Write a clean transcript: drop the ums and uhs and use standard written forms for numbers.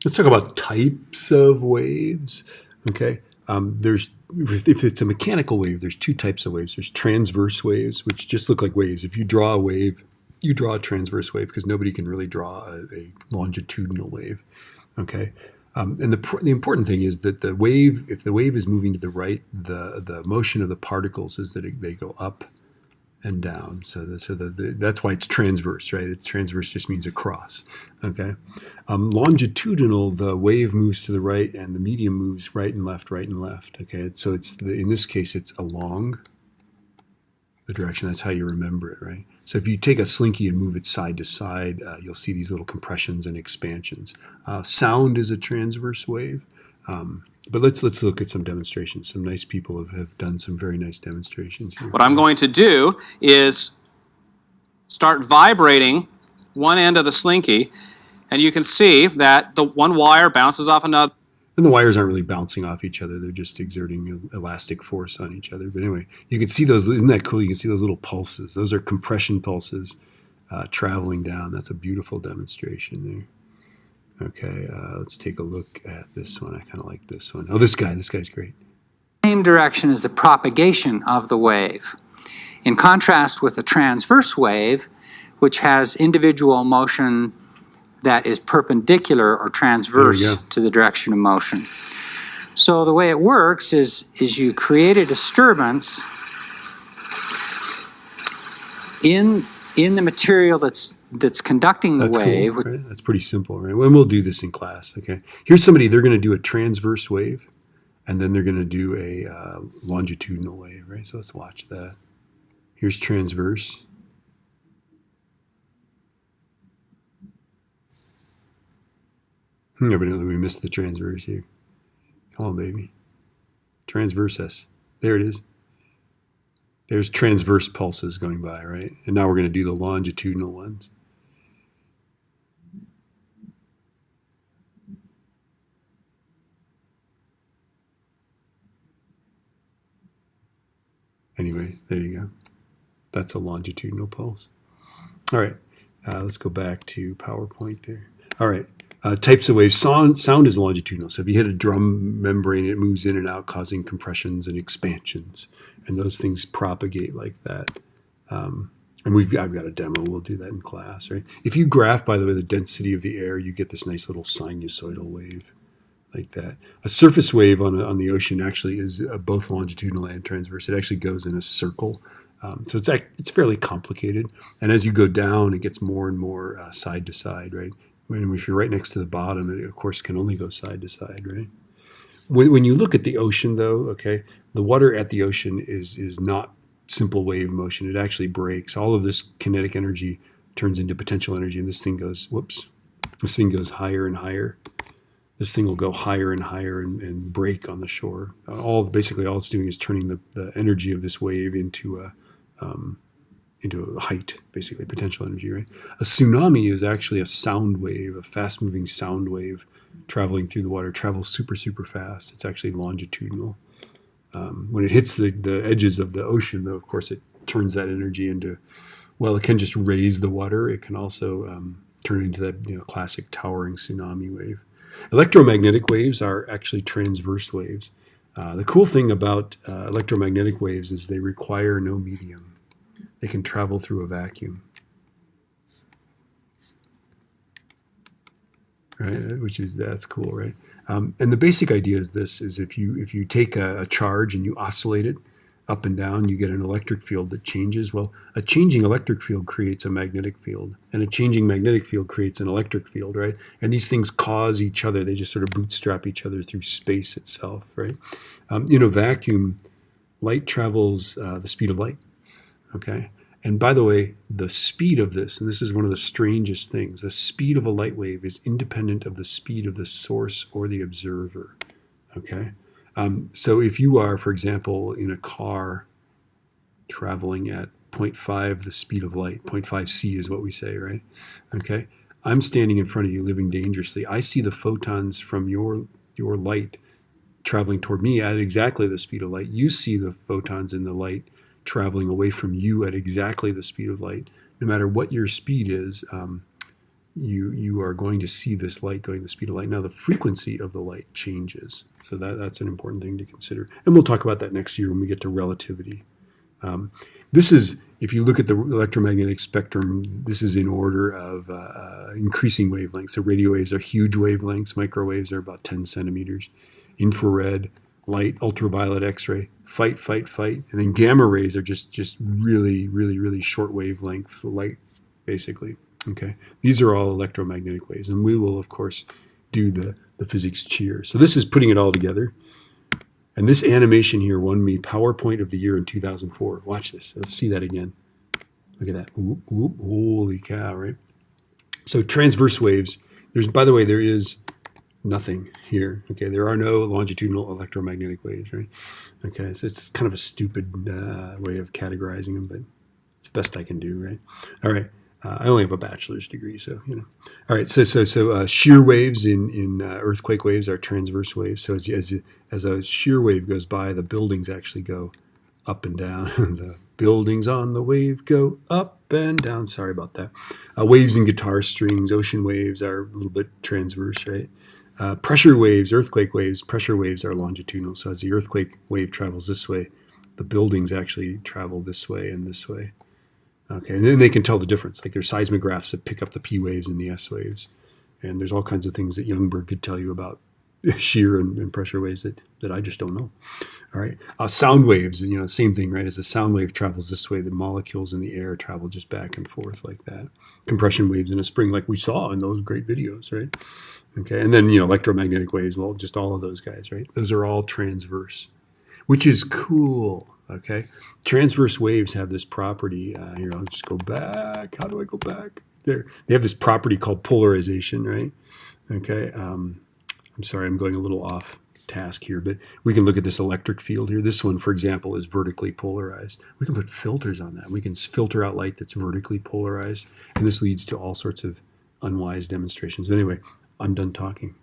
Let's talk about types of waves. Okay, if it's a mechanical wave, there's two types of waves. There's transverse waves, which just look like waves. If you draw a wave, you draw a transverse wave because nobody can really draw a longitudinal wave. Okay, and the important thing is that the wave, if the wave is moving to the right, the motion of the particles is that they go up and down. So that's why it's transverse, right? It's transverse just means across. Okay. Longitudinal, the wave moves to the right and the medium moves right and left, right and left. Okay. So in this case, it's along the direction. That's how you remember it, right? So if you take a slinky and move it side to side, you'll see these little compressions and expansions. Sound is a transverse wave. But let's look at some demonstrations. Some nice people have done some very nice demonstrations here. What I'm going to do is start vibrating one end of the slinky, and you can see that the one wire bounces off another. And the wires aren't really bouncing off each other. They're just exerting elastic force on each other. But anyway, you can see those. Isn't that cool? You can see those little pulses. Those are compression pulses traveling down. That's a beautiful demonstration there. Okay, let's take a look at this one. I kind of like this one. Oh, this guy's great. Same direction as the propagation of the wave. In contrast with a transverse wave, which has individual motion that is perpendicular or transverse to the direction of motion. So the way it works is you create a disturbance in the material that's conducting the wave. Cool, right? That's pretty simple, right? And we'll do this in class, okay? Here's somebody, they're going to do a transverse wave, and then they're going to do a longitudinal wave, right? So let's watch that. Here's transverse. Evidently we missed the transverse here. Come on, baby. Transverse us. There it is. There's transverse pulses going by, right? And now we're going to do the longitudinal ones. Anyway, there you go. That's a longitudinal pulse. All right, let's go back to PowerPoint there. All right, types of waves. Sound is longitudinal. So if you hit a drum membrane, it moves in and out, causing compressions and expansions. And those things propagate like that. And I've got a demo. We'll do that in class, right? If you graph, by the way, the density of the air, you get this nice little sinusoidal wave like that. A surface wave on the ocean actually is both longitudinal and transverse. It actually goes in a circle. So it's fairly complicated. And as you go down, it gets more and more side to side, right? If you're right next to the bottom, it, of course, can only go side to side, right? When you look at the ocean, though, okay, the water at the ocean is not simple wave motion. It actually breaks. All of this kinetic energy turns into potential energy, and this thing goes, this thing goes higher and higher. This thing will go higher and higher and break on the shore. Basically, all it's doing is turning the energy of this wave into a height, basically potential energy, right? A tsunami is actually a sound wave, a fast-moving sound wave traveling through the water. It travels super, super fast. It's actually longitudinal. When it hits the edges of the ocean, though, of course, it turns that energy into, well, it can just raise the water. It can also turn into that classic towering tsunami wave. Electromagnetic waves are actually transverse waves. The cool thing about electromagnetic waves is they require no medium. They can travel through a vacuum, right? That's cool, right? And the basic idea is this: is if you take a charge and you oscillate it up and down, you get an electric field that changes. Well, a changing electric field creates a magnetic field, and a changing magnetic field creates an electric field, right? And these things cause each other. They just sort of bootstrap each other through space itself, right? In a vacuum, light travels the speed of light, okay? And by the way, the speed of this, and this is one of the strangest things, the speed of a light wave is independent of the speed of the source or the observer, okay? So if you are, for example, in a car traveling at 0.5 the speed of light, 0.5 c is what we say, right? Okay, I'm standing in front of you living dangerously. I see the photons from your light traveling toward me at exactly the speed of light. You see the photons in the light traveling away from you at exactly the speed of light. No matter what your speed is, you are going to see this light going the speed of light. Now the frequency of the light changes, so that's an important thing to consider. And we'll talk about that next year when we get to relativity. This is, if you look at the electromagnetic spectrum, this is in order of increasing wavelengths. So radio waves are huge wavelengths. Microwaves are about 10 centimeters. Infrared, light, ultraviolet, X-ray, fight. And then gamma rays are just really, really, really short wavelength light, basically. Okay, these are all electromagnetic waves. And we will, of course, do the physics cheer. So this is putting it all together. And this animation here won me PowerPoint of the Year in 2004. Watch this. Let's see that again. Look at that. Ooh, holy cow, right? So transverse waves. By the way, there is nothing here. Okay, there are no longitudinal electromagnetic waves, right? Okay, so it's kind of a stupid way of categorizing them, but it's the best I can do, right? All right. I only have a bachelor's degree, so you know. All right, so shear waves in earthquake waves are transverse waves. So as a shear wave goes by, the buildings actually go up and down. The buildings on the wave go up and down. Sorry about that. Waves in guitar strings, ocean waves are a little bit transverse, right? Pressure waves, earthquake waves, pressure waves are longitudinal. So as the earthquake wave travels this way, the buildings actually travel this way and this way. Okay, and then they can tell the difference. Like there's seismographs that pick up the P waves and the S waves. And there's all kinds of things that Youngberg could tell you about shear and pressure waves that I just don't know. All right, sound waves, you know, same thing, right? As the sound wave travels this way, the molecules in the air travel just back and forth like that. Compression waves in a spring, like we saw in those great videos, right? Okay, and then, you know, electromagnetic waves, well, just all of those guys, right? Those are all transverse, which is cool. Okay, transverse waves have this property. Here, I'll just go back. How do I go back? There, they have this property called polarization, right? Okay, I'm sorry, I'm going a little off task here, but we can look at this electric field here. This one, for example, is vertically polarized. We can put filters on that. We can filter out light that's vertically polarized, and this leads to all sorts of unwise demonstrations. But anyway, I'm done talking.